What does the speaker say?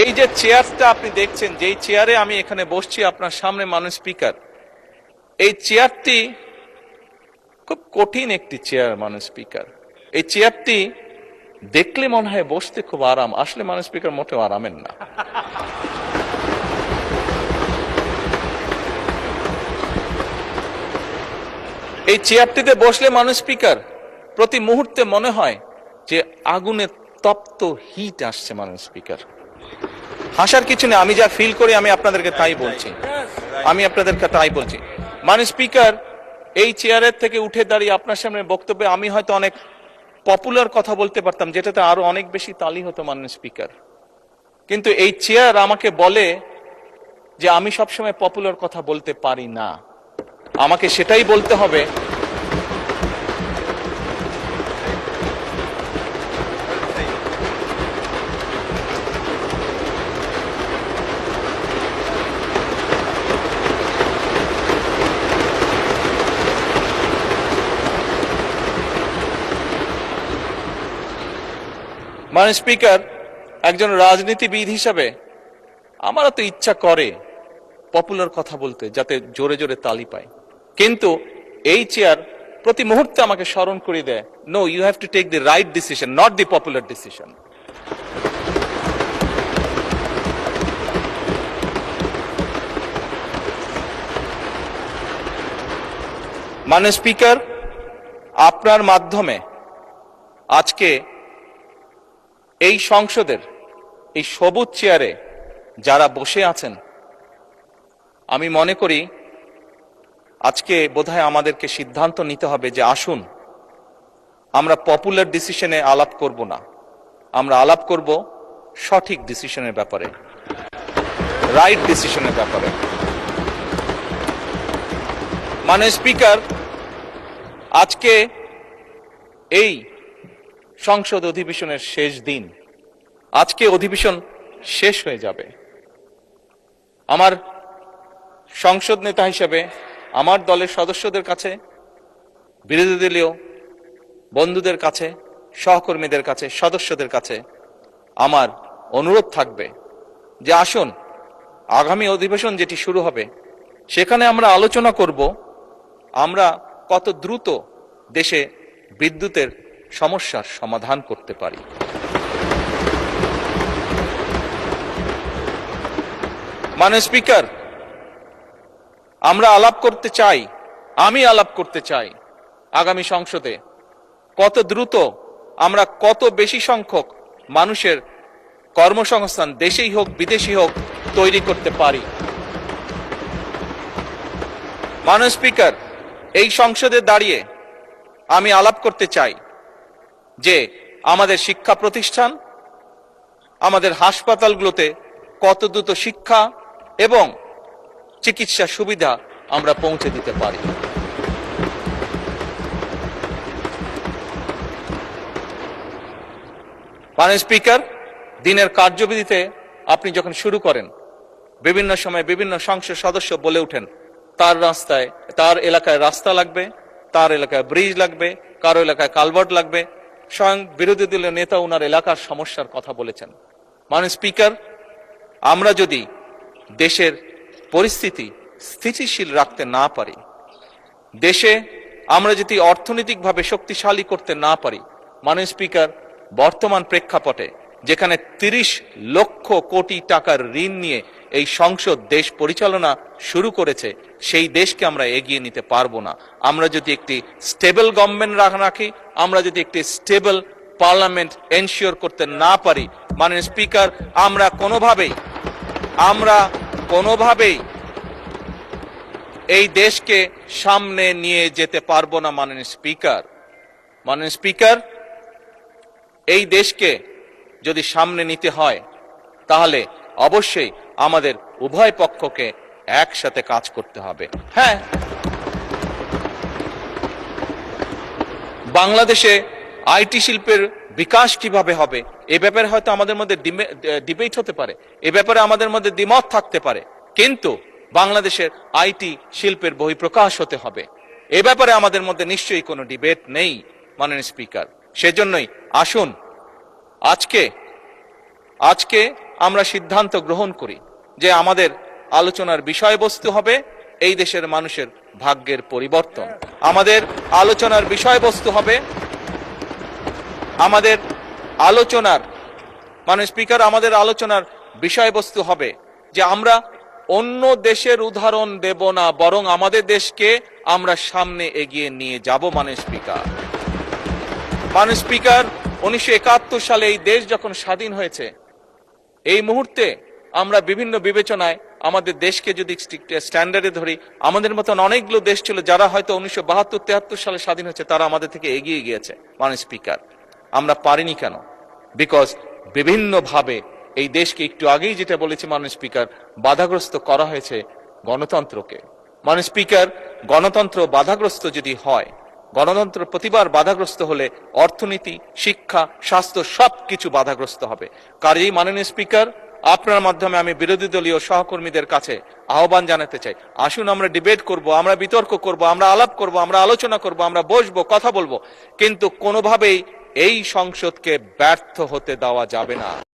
এই যে চেয়ারটা আপনি দেখছেন, যেই চেয়ারে আমি এখানে বসছি আপনার সামনে মাননীয় স্পিকার, এই চেয়ারটি খুব কঠিন একটি চেয়ার মাননীয় স্পিকার। এই চেয়ারটি দেখলে মনে হয় বসতে খুব আরাম, আসলে মাননীয় স্পিকার মোটেও আরামের না। এই চেয়ারটিতে বসলে মাননীয় স্পিকার প্রতি মুহূর্তে মনে হয় যে আগুনে তপ্ত হিট আসছে মাননীয় স্পিকার। হাসার কিছু নেই, আমি যা ফিল করি আমি আপনাদেরকে তাই বলছি, মাননীয় স্পিকার এই চেয়ারের থেকে উঠে দাঁড়িয়ে আপনার সামনে বক্তব্যে আমি হয়তো অনেক পপুলার কথা বলতে পারতাম, যেটাতে আরো অনেক বেশি তালি হতো মাননীয় স্পিকার। কিন্তু এই চেয়ার আমাকে বলে যে আমি সবসময় পপুলার কথা বলতে পারি না, আমাকে সেটাই বলতে হবে মাননীয় স্পিকার। একজন রাজনীতিবিদ হিসাবে আমারও তো ইচ্ছা করে পপুলার কথা বলতে, যাতে জোরে জোরে তালি পায়, কিন্তু এই চেয়ার প্রতি মুহূর্তে আমাকে স্মরণ করে দেয়, no, you have to take the right decision, not the popular decision. মাননীয় স্পিকার, আপনার মাধ্যমে আজকে এই সংসদের এই সবুজ চেয়ারে যারা বসে আছেন, আমি মনে করি আজকে বোধহয় আমাদেরকে সিদ্ধান্ত নিতে হবে যে আসুন আমরা পপুলার ডিসিশনে আলাপ করব না, আমরা আলাপ করব সঠিক ডিসিশনের ব্যাপারে, রাইট ডিসিশনের ব্যাপারে। মাননীয় স্পিকার, আজকে এই সংসদ অধিবেশনের শেষ দিন, আজকে অধিবেশন শেষ হয়ে যাবে। আমার সংসদ নেতা হিসেবে আমার দলের সদস্যদের কাছে, বিরোধী দলীয় বন্ধুদের কাছে, সহকর্মীদের কাছে, সদস্যদের কাছে আমার অনুরোধ থাকবে যে আসুন আগামী অধিবেশন যেটি শুরু হবে সেখানে আমরা আলোচনা করব আমরা কত দ্রুত দেশে বিদ্যুতের সমস্যার সমাধান করতে পারি। মাননীয় স্পিকার, আমরা আলাপ করতে চাই, আমি আলাপ করতে চাই আগামী সংসদে কত দ্রুত আমরা কত বেশি সংখ্যক মানুষের কর্মসংস্থান, দেশেই হোক বিদেশি হোক, তৈরি করতে পারি। মাননীয় স্পিকার, এই সংসদে দাঁড়িয়ে আমি আলাপ করতে চাই যে আমাদের শিক্ষা প্রতিষ্ঠান, আমাদের হাসপাতালগুলোতে কত দ্রুত শিক্ষা এবং চিকিৎসা সুবিধা আমরা পৌঁছে দিতে পারি। মাননীয় স্পিকার, দিনের কার্যবিধিতে আপনি যখন শুরু করেন, বিভিন্ন সময় বিভিন্ন সংসদ সদস্য বলে ওঠেন তার এলাকায় রাস্তা লাগবে, তার এলাকায় ব্রিজ লাগবে, কারো এলাকায় কালভার্ট লাগবে। স্বয়ং বিরোধী দলীয় নেতা ওনার এলাকার সমস্যার কথা বলেছেন। মাননীয় স্পিকার, আমরা যদি দেশের পরিস্থিতি স্থিতিশীল রাখতে না পারি, দেশে আমরা যদি অর্থনৈতিকভাবে শক্তিশালী করতে না পারি, মাননীয় স্পিকার, বর্তমান প্রেক্ষাপটে যেখানে 30 লক্ষ কোটি টাকার ঋণ নিয়ে এই সংসদ দেশ পরিচালনা শুরু করেছে, সেই দেশকে আমরা এগিয়ে নিতে পারবো না। আমরা যদি একটি স্টেবল গভর্নমেন্ট রাখি, আমরা যদি একটি স্টেবল পার্লামেন্ট এনশিওর করতে না পারি, মাননীয় স্পিকার, আমরা কোনোভাবেই এই দেশকে সামনে নিয়ে যেতে পারবো না। মাননীয় স্পিকার, এই দেশকে যদি সামনে নিতে হয় তাহলে অবশ্যই আমাদের উভয় পক্ষকে একসাথে কাজ করতে হবে। হ্যাঁ, বাংলাদেশে আইটি শিল্পের বিকাশ কিভাবে হবে এ ব্যাপারে হয়তো আমাদের মধ্যে ডিবেট হতে পারে, এ ব্যাপারে আমাদের মধ্যে দ্বিমত থাকতে পারে, কিন্তু বাংলাদেশের আইটি শিল্পের বহিঃপ্রকাশ হতে হবে, এ ব্যাপারে আমাদের মধ্যে নিশ্চয়ই কোনো ডিবেট নেই। মাননীয় স্পিকার, সেজন্যই আসুন আজকে আমরা সিদ্ধান্ত গ্রহণ করি যে আমাদের আলোচনার বিষয়বস্তু হবে এই দেশের মানুষের ভাগ্যের পরিবর্তন। আমাদের আলোচনার বিষয়বস্তু হবে আমাদের আলোচনার স্পিকার, আমাদের আলোচনার বিষয়বস্তু হবে যে আমরা অন্য দেশের উদাহরণ দেব না, বরং আমাদের দেশকে আমরা সামনে এগিয়ে নিয়ে যাব। স্পিকার 1971 সালে এই দেশ যখন স্বাধীন হয়েছে, এই মুহূর্তে আমরা বিভিন্ন বিবেচনায় আমাদের দেশকে যদি স্ট্যান্ডার্ডে ধরি, আমাদের মতন অনেকগুলো দেশ ছিল যারা হয়তো 1972-73 সালে স্বাধীন হয়েছে, তারা আমাদের থেকে এগিয়ে গিয়েছে। স্পিকার, আমরা পারিনি কেন? বিকজ বিভিন্নভাবে এই দেশকে, একটু আগেই যেটা বলেছি স্পিকার, বাধাগ্রস্ত করা হয়েছে গণতন্ত্রকে। স্পিকার, গণতন্ত্র বাধাগ্রস্ত যদি হয়, গণতন্ত্র প্রতিবার বাধাগ্রস্ত হলে অর্থনীতি, শিক্ষা, স্বাস্থ্য সবকিছু বাধাগ্রস্ত হবে। কাজেই মাননীয় স্পিকার, আপনার মাধ্যমে আমি বিরোধী দলীয় সহকর্মীদের কাছে আহ্বান জানাতে চাই, আসুন আমরা ডিবেট করব, আমরা বিতর্ক করব, আমরা আলাপ করব, আমরা আলোচনা করব, আমরা বসবো, কথা বলবো, কিন্তু কোনোভাবেই এই সংসদকে ব্যর্থ হতে দেওয়া যাবে না।